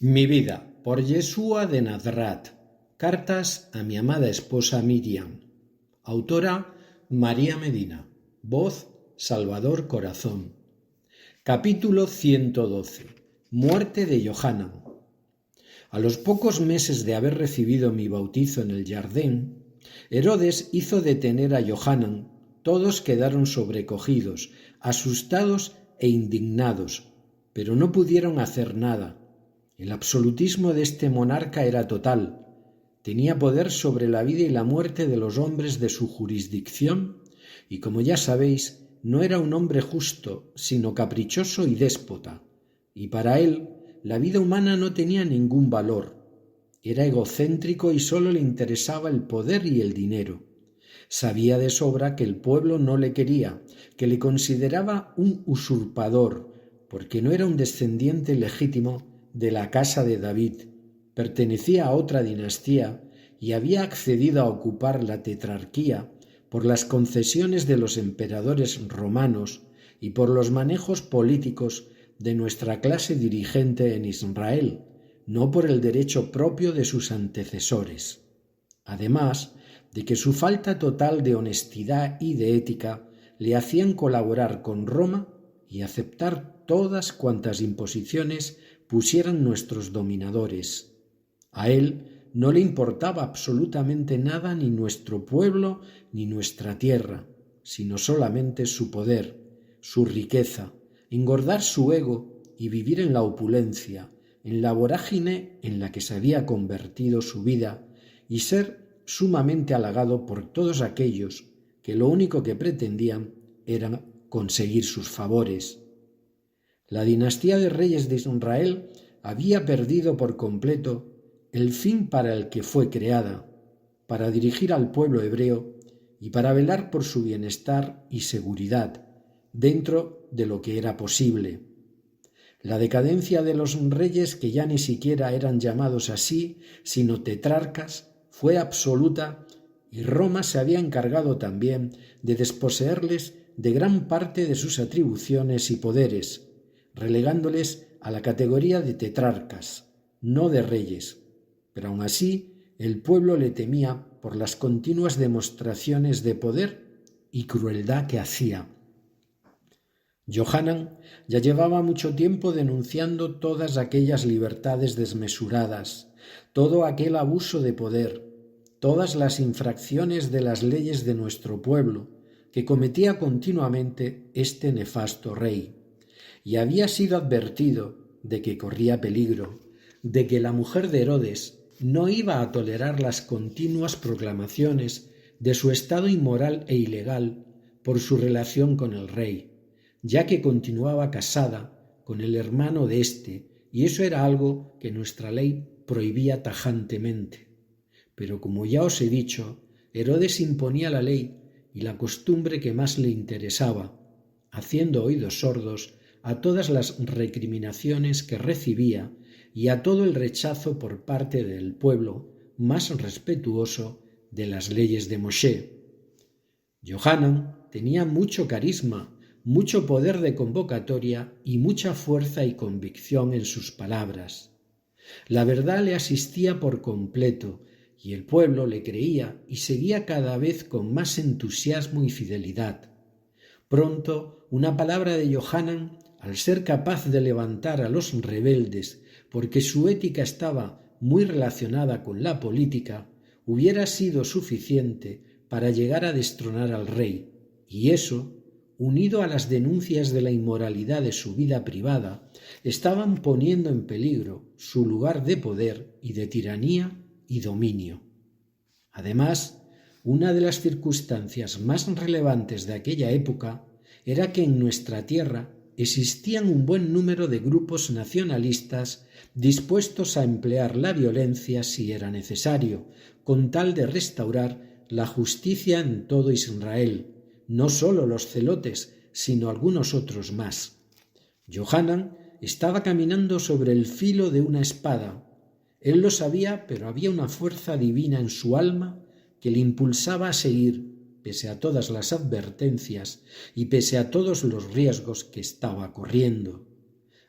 Mi vida, por Yeshua de Nazrat. Cartas a mi amada esposa Miriam. Autora María Medina. Voz Salvador Corazón. Capítulo 112. Muerte de Yohanan. A los pocos meses de haber recibido mi bautizo en el Jardín, Herodes hizo detener a Yohanan. Todos quedaron sobrecogidos, asustados e indignados, pero no pudieron hacer nada. El absolutismo de este monarca era total. Tenía poder sobre la vida y la muerte de los hombres de su jurisdicción y, como ya sabéis, no era un hombre justo, sino caprichoso y déspota. Y para él, la vida humana no tenía ningún valor. Era egocéntrico y sólo le interesaba el poder y el dinero. Sabía de sobra que el pueblo no le quería, que le consideraba un usurpador, porque no era un descendiente legítimo de la casa de David, pertenecía a otra dinastía y había accedido a ocupar la tetrarquía por las concesiones de los emperadores romanos y por los manejos políticos de nuestra clase dirigente en Israel, no por el derecho propio de sus antecesores. Además de que su falta total de honestidad y de ética le hacían colaborar con Roma y aceptar todas cuantas imposiciones pusieran nuestros dominadores. A él no le importaba absolutamente nada ni nuestro pueblo ni nuestra tierra, sino solamente su poder, su riqueza, engordar su ego y vivir en la opulencia, en la vorágine en la que se había convertido su vida y ser sumamente halagado por todos aquellos que lo único que pretendían era conseguir sus favores. La dinastía de reyes de Israel había perdido por completo el fin para el que fue creada, para dirigir al pueblo hebreo y para velar por su bienestar y seguridad, dentro de lo que era posible. La decadencia de los reyes, que ya ni siquiera eran llamados así, sino tetrarcas, fue absoluta y Roma se había encargado también de desposeerles de gran parte de sus atribuciones y poderes, relegándoles a la categoría de tetrarcas, no de reyes, pero aun así el pueblo le temía por las continuas demostraciones de poder y crueldad que hacía. Yohanan ya llevaba mucho tiempo denunciando todas aquellas libertades desmesuradas, todo aquel abuso de poder, todas las infracciones de las leyes de nuestro pueblo que cometía continuamente este nefasto rey. Y había sido advertido de que corría peligro, de que la mujer de Herodes no iba a tolerar las continuas proclamaciones de su estado inmoral e ilegal por su relación con el rey, ya que continuaba casada con el hermano de éste, y eso era algo que nuestra ley prohibía tajantemente. Pero como ya os he dicho, Herodes imponía la ley y la costumbre que más le interesaba, haciendo oídos sordos a todas las recriminaciones que recibía y a todo el rechazo por parte del pueblo más respetuoso de las leyes de Moshe. Yohanan tenía mucho carisma, mucho poder de convocatoria y mucha fuerza y convicción en sus palabras. La verdad le asistía por completo y el pueblo le creía y seguía cada vez con más entusiasmo y fidelidad. Pronto, una palabra de Yohanan, al ser capaz de levantar a los rebeldes, porque su ética estaba muy relacionada con la política, hubiera sido suficiente para llegar a destronar al rey, y eso, unido a las denuncias de la inmoralidad de su vida privada, estaban poniendo en peligro su lugar de poder y de tiranía y dominio. Además, una de las circunstancias más relevantes de aquella época era que en nuestra tierra existían un buen número de grupos nacionalistas dispuestos a emplear la violencia si era necesario, con tal de restaurar la justicia en todo Israel, no sólo los celotes, sino algunos otros más. Yohanan estaba caminando sobre el filo de una espada. Él lo sabía, pero había una fuerza divina en su alma que le impulsaba a seguir, pese a todas las advertencias y pese a todos los riesgos que estaba corriendo.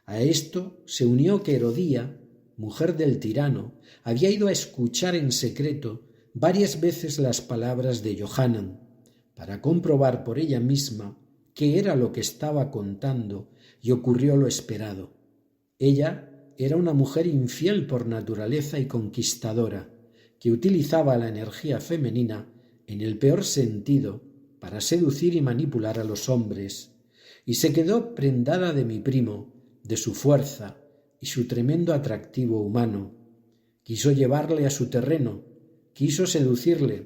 A esto se unió que Herodía, mujer del tirano, había ido a escuchar en secreto varias veces las palabras de Johanan, para comprobar por ella misma qué era lo que estaba contando, y ocurrió lo esperado. Ella era una mujer infiel por naturaleza y conquistadora, que utilizaba la energía femenina en el peor sentido para seducir y manipular a los hombres, y se quedó prendada de mi primo, de su fuerza y su tremendo atractivo humano. Quiso llevarle a su terreno, quiso seducirle,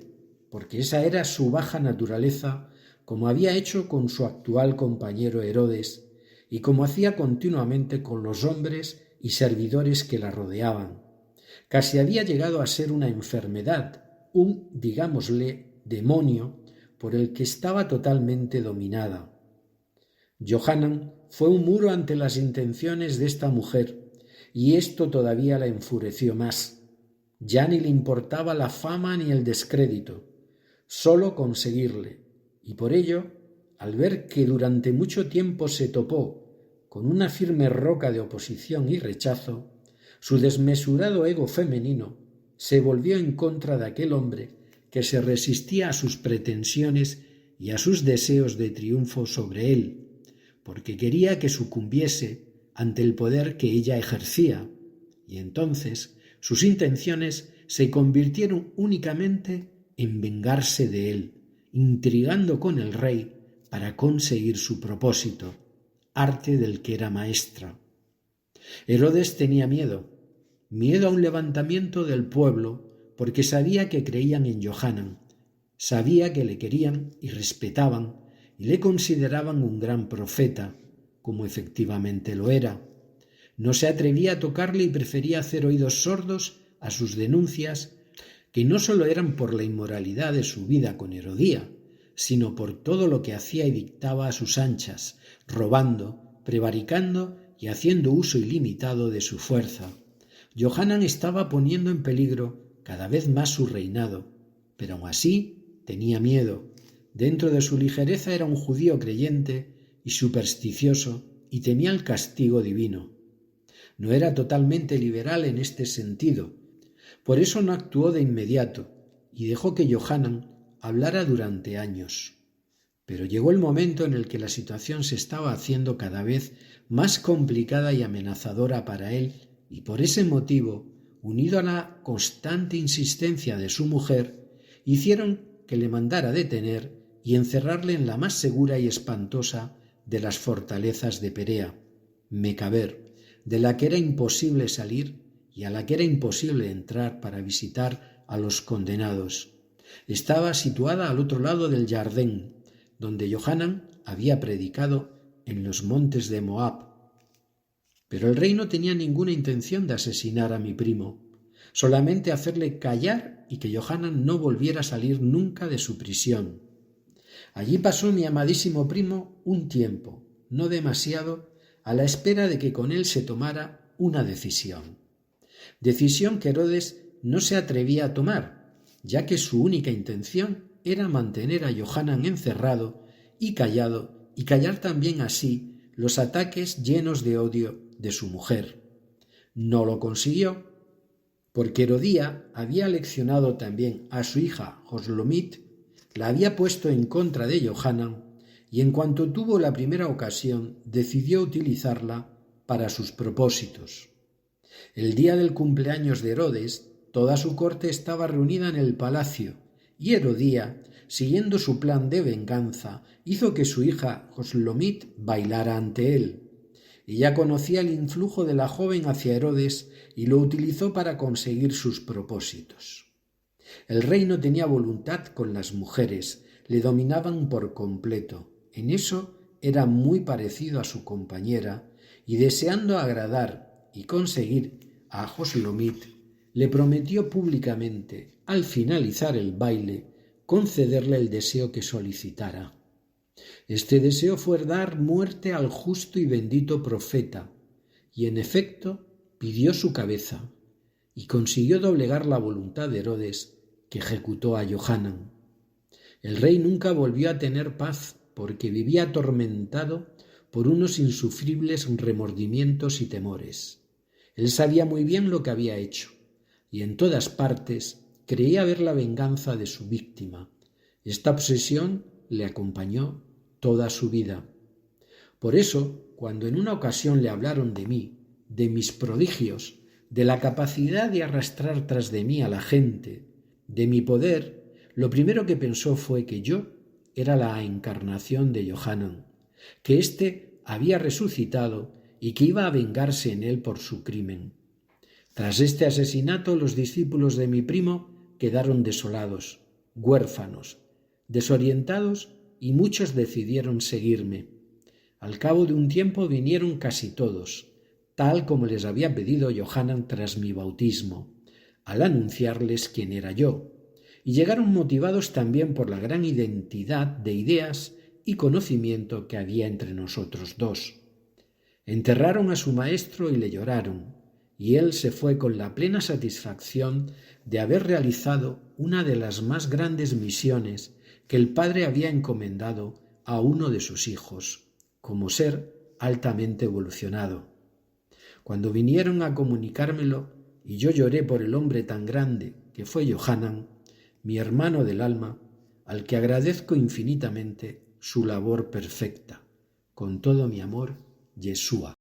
porque esa era su baja naturaleza, como había hecho con su actual compañero Herodes, y como hacía continuamente con los hombres y servidores que la rodeaban. Casi había llegado a ser una enfermedad, un, digámosle, demonio, por el que estaba totalmente dominada. Johanan fue un muro ante las intenciones de esta mujer, y esto todavía la enfureció más. Ya ni le importaba la fama ni el descrédito, sólo conseguirle, y por ello, al ver que durante mucho tiempo se topó con una firme roca de oposición y rechazo, su desmesurado ego femenino se volvió en contra de aquel hombre que se resistía a sus pretensiones y a sus deseos de triunfo sobre él, porque quería que sucumbiese ante el poder que ella ejercía, y entonces sus intenciones se convirtieron únicamente en vengarse de él, intrigando con el rey para conseguir su propósito, arte del que era maestra. Herodes tenía miedo a un levantamiento del pueblo, porque sabía que creían en Johanan, sabía que le querían y respetaban y le consideraban un gran profeta, como efectivamente lo era. No se atrevía a tocarle y prefería hacer oídos sordos a sus denuncias, que no solo eran por la inmoralidad de su vida con Herodía, sino por todo lo que hacía y dictaba a sus anchas, robando, prevaricando y haciendo uso ilimitado de su fuerza. Johanan estaba poniendo en peligro cada vez más su reinado, pero aun así tenía miedo. Dentro de su ligereza era un judío creyente y supersticioso y temía el castigo divino. No era totalmente liberal en este sentido. Por eso no actuó de inmediato y dejó que Johanan hablara durante años. Pero llegó el momento en el que la situación se estaba haciendo cada vez más complicada y amenazadora para él, y por ese motivo, unido a la constante insistencia de su mujer, hicieron que le mandara detener y encerrarle en la más segura y espantosa de las fortalezas de Perea, Mecaber, de la que era imposible salir y a la que era imposible entrar para visitar a los condenados. Estaba situada al otro lado del Jardín, donde Johanan había predicado en los montes de Moab. Pero el rey no tenía ninguna intención de asesinar a mi primo, solamente hacerle callar y que Johanan no volviera a salir nunca de su prisión. Allí pasó mi amadísimo primo un tiempo, no demasiado, a la espera de que con él se tomara una decisión. Decisión que Herodes no se atrevía a tomar, ya que su única intención era mantener a Johanan encerrado y callado, y callar también así los ataques llenos de odio de su mujer. No lo consiguió, porque Herodía había aleccionado también a su hija Joslomit, la había puesto en contra de Johanan, y en cuanto tuvo la primera ocasión decidió utilizarla para sus propósitos. El día del cumpleaños de Herodes, toda su corte estaba reunida en el palacio, y Herodía, siguiendo su plan de venganza, hizo que su hija Joslomit bailara ante él. Ella conocía el influjo de la joven hacia Herodes y lo utilizó para conseguir sus propósitos. El rey no tenía voluntad con las mujeres, le dominaban por completo. En eso era muy parecido a su compañera, y deseando agradar y conseguir a Joslomit, le prometió públicamente, al finalizar el baile, concederle el deseo que solicitara. Este deseo fue dar muerte al justo y bendito profeta, y en efecto pidió su cabeza, y consiguió doblegar la voluntad de Herodes, que ejecutó a Johanan. El rey nunca volvió a tener paz, porque vivía atormentado por unos insufribles remordimientos y temores. Él sabía muy bien lo que había hecho, y en todas partes creía ver la venganza de su víctima. Esta obsesión le acompañó toda su vida. Por eso, cuando en una ocasión le hablaron de mí, de mis prodigios, de la capacidad de arrastrar tras de mí a la gente, de mi poder, lo primero que pensó fue que yo era la encarnación de Johanan, que éste había resucitado y que iba a vengarse en él por su crimen. Tras este asesinato, los discípulos de mi primo quedaron desolados, huérfanos, desorientados, y muchos decidieron seguirme. Al cabo de un tiempo vinieron casi todos, tal como les había pedido Johanan tras mi bautismo, al anunciarles quién era yo, y llegaron motivados también por la gran identidad de ideas y conocimiento que había entre nosotros dos. Enterraron a su maestro y le lloraron, y él se fue con la plena satisfacción de haber realizado una de las más grandes misiones que el Padre había encomendado a uno de sus hijos, como ser altamente evolucionado. Cuando vinieron a comunicármelo y yo lloré por el hombre tan grande que fue Johanan, mi hermano del alma, al que agradezco infinitamente su labor perfecta. Con todo mi amor, Yeshua.